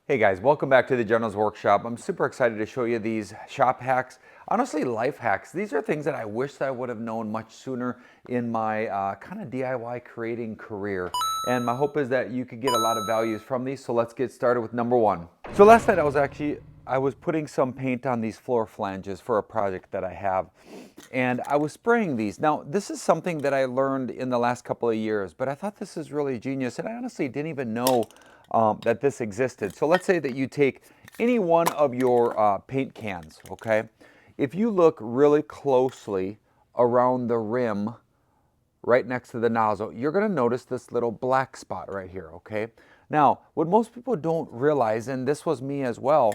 Hey guys, welcome back to the General's Workshop. I'm super excited to show you these shop hacks, honestly life hacks. These are things that I wish that I would have known much sooner in my kind of DIY creating career. And my hope is that you could get a lot of values from these. So let's get started with number one. So last night I was putting some paint on these floor flanges for a project that I have. And I was spraying these. Now, this is something that I learned in the last couple of years, but I thought this is really genius. And I honestly didn't even know that this existed. So let's say that you take any one of your paint cans, okay? If you look really closely around the rim right next to the nozzle, you're gonna notice this little black spot right here, okay? Now, what most people don't realize, and this was me as well,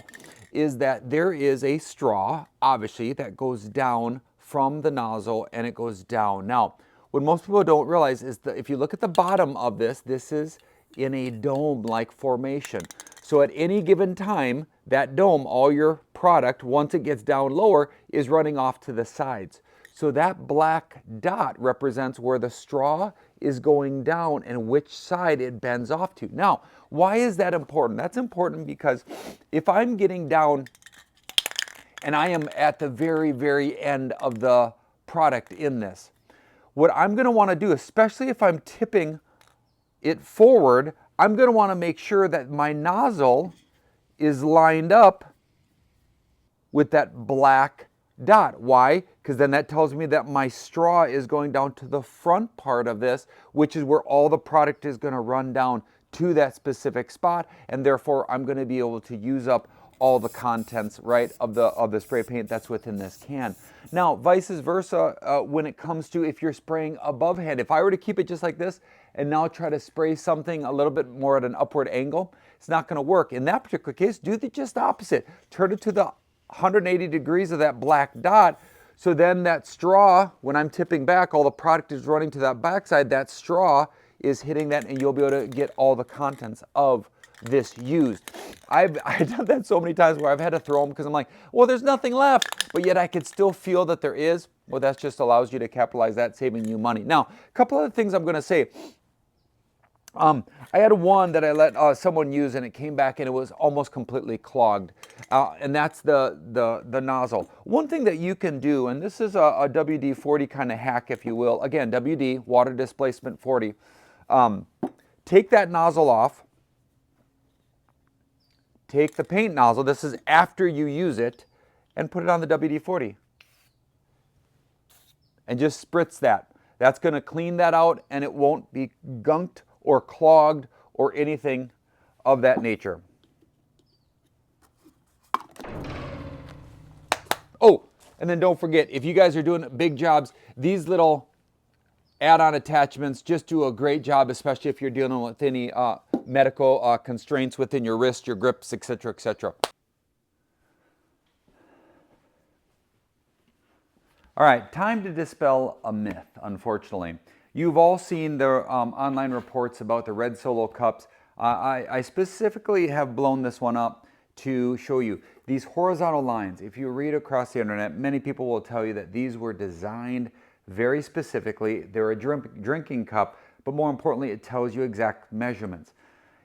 is that there is a straw, obviously, that goes down from the nozzle and it goes down. Now, what most people don't realize is that if you look at the bottom of this, this is in a dome-like formation. So at any given time, that dome, all your product, once it gets down lower, is running off to the sides. So that black dot represents where the straw is going down and which side it bends off to. Now, why is that important? That's important because if I'm getting down and I am at the very, very end of the product in this, what I'm gonna wanna do, especially if I'm tipping it forward, I'm going to want to make sure that my nozzle is lined up with that black dot. Why? Because then that tells me that my straw is going down to the front part of this, which is where all the product is going to run down to that specific spot, and therefore I'm going to be able to use up all the contents, right, of the spray paint that's within this can. Now, vice versa, when it comes to if you're spraying above hand, if I were to keep it just like this and now try to spray something a little bit more at an upward angle, it's not going to work. In that particular case, do the just opposite. Turn it to the 180 degrees of that black dot. So then that straw, when I'm tipping back, all the product is running to that backside. That straw is hitting that, and you'll be able to get all the contents of this used. I've done that so many times where I've had to throw them because I'm like, well, there's nothing left, but yet I could still feel that there is. Well, that just allows you to capitalize that, saving you money. Now, a couple other things I'm going to say. I had one that I let someone use, and it came back and it was almost completely clogged, and that's the nozzle. One thing that you can do, and this is a WD-40 kind of hack, if you will. Again, WD, water displacement 40. Take that nozzle off. Take the paint nozzle, this is after you use it, and put it on the WD-40. And just spritz that. That's going to clean that out, and it won't be gunked or clogged or anything of that nature. Oh, and then don't forget, if you guys are doing big jobs, these little add-on attachments just do a great job, especially if you're dealing with any medical constraints within your wrist, your grips, etc., etc. All right, time to dispel a myth, unfortunately. You've all seen the online reports about the red Solo cups. I specifically have blown this one up to show you these horizontal lines. If you read across the internet, many people will tell you that these were designed very specifically. They're a drinking cup, but more importantly, it tells you exact measurements.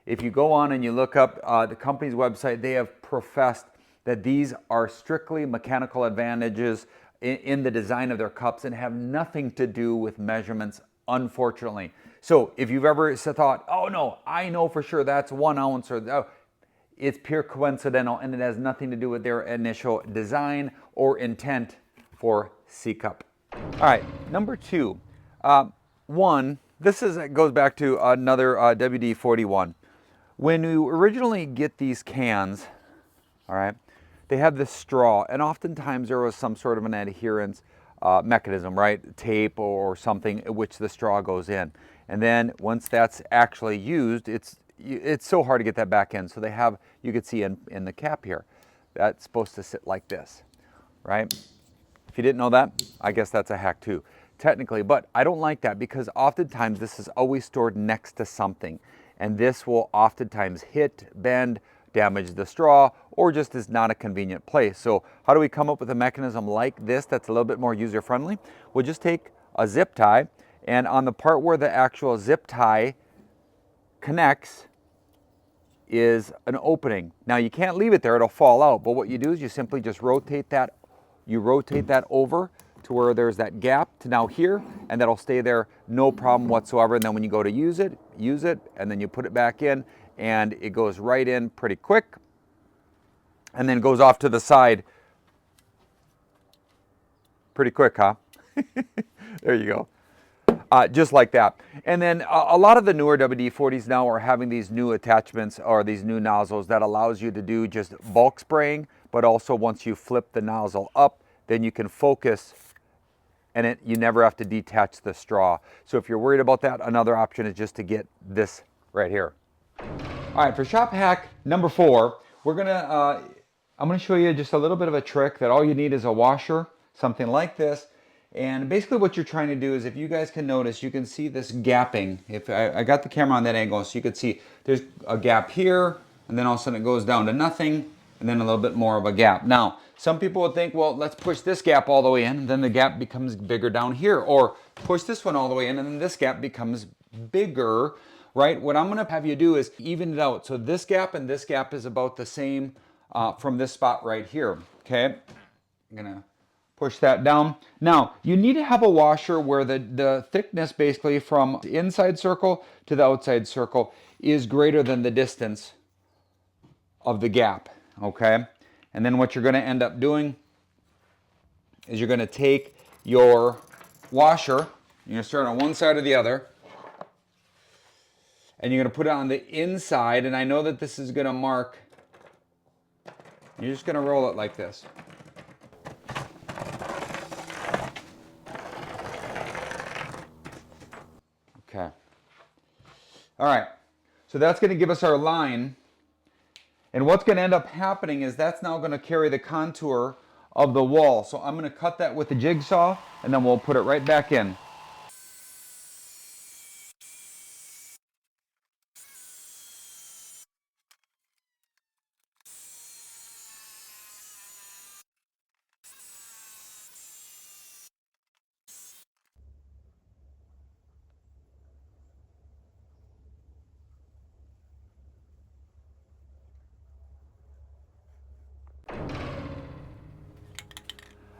If you go on and you look up the company's website, they have professed that these are strictly mechanical advantages in the design of their cups and have nothing to do with measurements, unfortunately. So if you've ever thought, oh no, I know for sure that's 1 ounce, or it's pure coincidental, and it has nothing to do with their initial design or intent for C-cup. All right, number two. This goes back to another WD-41. When you originally get these cans, all right, they have this straw, and oftentimes there was some sort of an adherence mechanism, right? Tape or something which the straw goes in. And then once that's actually used, it's so hard to get that back in. So they have, you can see in the cap here, that's supposed to sit like this, right? If you didn't know that, I guess that's a hack too, technically. But I don't like that because oftentimes this is always stored next to something. And this will oftentimes hit, bend, damage the straw, or just is not a convenient place. So how do we come up with a mechanism like this that's a little bit more user-friendly? We'll just take a zip tie, and on the part where the actual zip tie connects, is an opening. Now you can't leave it there, it'll fall out, but what you do is you simply just rotate that over to where there's that gap to now here, and that'll stay there no problem whatsoever. And then when you go to use it, and then you put it back in, and it goes right in pretty quick, and then goes off to the side pretty quick, huh? There you go. Just like that. And then a lot of the newer WD-40s now are having these new attachments or these new nozzles that allows you to do just bulk spraying, but also once you flip the nozzle up, then you can focus and you never have to detach the straw. So if you're worried about that, another option is just to get this right here. All right, for shop hack number 4, I'm gonna show you just a little bit of a trick that all you need is a washer, something like this. And basically what you're trying to do is, if you guys can notice, you can see this gapping. If I got the camera on that angle, so you could see there's a gap here, and then all of a sudden it goes down to nothing, and then a little bit more of a gap. Now, some people would think, well, let's push this gap all the way in, and then the gap becomes bigger down here. Or push this one all the way in, and then this gap becomes bigger, right? What I'm gonna have you do is even it out. So this gap and this gap is about the same from this spot right here, okay? I'm gonna push that down. Now, you need to have a washer where the thickness basically from the inside circle to the outside circle is greater than the distance of the gap, okay? And then what you're gonna end up doing is you're gonna take your washer, you're gonna start on one side or the other, and you're gonna put it on the inside, and I know that this is gonna mark, you're just gonna roll it like this. Okay. All right. So that's going to give us our line. And what's going to end up happening is that's now going to carry the contour of the wall. So I'm going to cut that with the jigsaw, and then we'll put it right back in.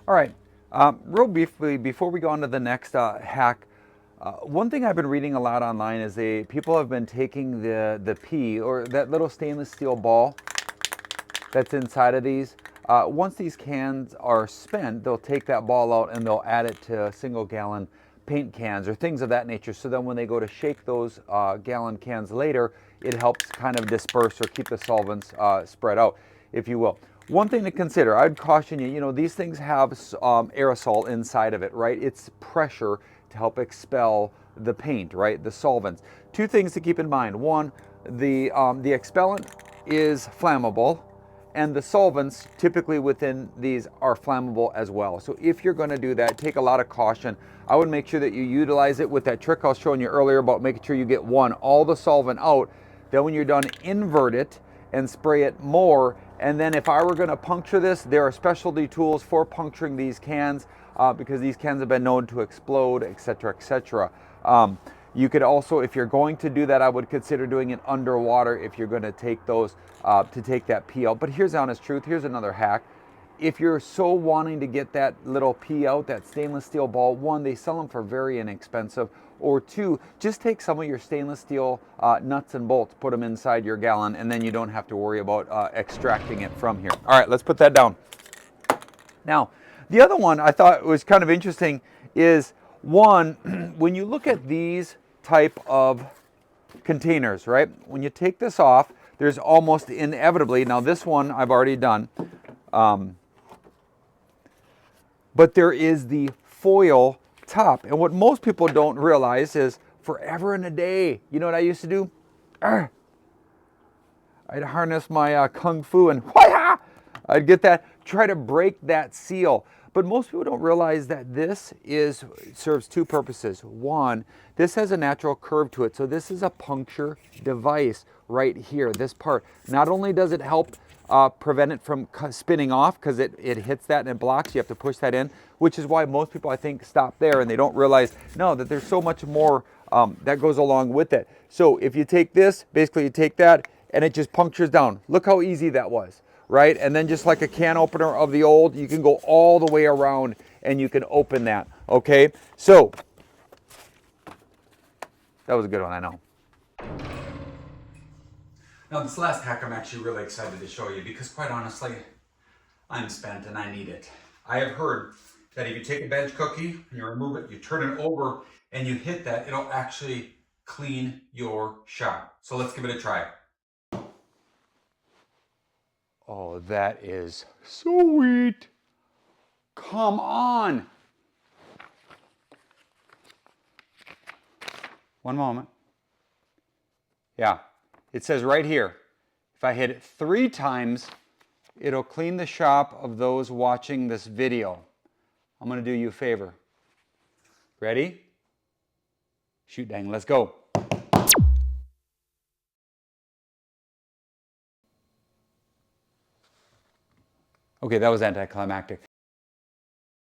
All right, real briefly, before we go on to the next hack, one thing I've been reading a lot online is people have been taking the pea, or that little stainless steel ball that's inside of these. Once these cans are spent, they'll take that ball out and they'll add it to single-gallon paint cans or things of that nature. So then when they go to shake those gallon cans later, it helps kind of disperse or keep the solvents spread out, if you will. One thing to consider, I'd caution you, these things have aerosol inside of it, right? It's pressure to help expel the paint, right? The solvents. Two things to keep in mind. One, the expellant is flammable, and the solvents typically within these are flammable as well. So if you're going to do that, take a lot of caution. I would make sure that you utilize it with that trick I was showing you earlier about making sure you get all the solvent out. Then when you're done, invert it and spray it more. And then if I were going to puncture this, there are specialty tools for puncturing these cans because these cans have been known to explode, etc., etc. You could also, if you're going to do that, I would consider doing it underwater if you're going to take those, to take that pea out. But here's the honest truth. Here's another hack. If you're so wanting to get that little pea out, that stainless steel ball, one, they sell them for very inexpensive. Or two, just take some of your stainless steel nuts and bolts, put them inside your gallon, and then you don't have to worry about extracting it from here. All right, let's put that down. Now, the other one I thought was kind of interesting is, one, when you look at these type of containers, right? When you take this off, there's almost inevitably, now this one I've already done, but there is the foil top. And what most people don't realize is forever and a day, you know what I used to do? I'd harness my kung fu and I'd get that, try to break that seal. But most people don't realize that this serves two purposes. One, this has a natural curve to it. So this is a puncture device right here, this part. Not only does it help prevent it from spinning off because it hits that and it blocks, you have to push that in, which is why most people I think stop there and they don't realize, no, that there's so much more that goes along with it. So if you take this, basically you take that and it just punctures down. Look how easy that was, right? And then just like a can opener of the old, you can go all the way around and you can open that, okay? So, that was a good one, I know. Now this last hack I'm actually really excited to show you because quite honestly, I'm spent and I need it. I have heard that if you take a bench cookie and you remove it, you turn it over and you hit that, it'll actually clean your shop. So let's give it a try. Oh, that is sweet. Come on. One moment. Yeah, it says right here, if I hit it 3 times, it'll clean the shop of those watching this video. I'm gonna do you a favor. Ready? Shoot dang, let's go. Okay, that was anticlimactic.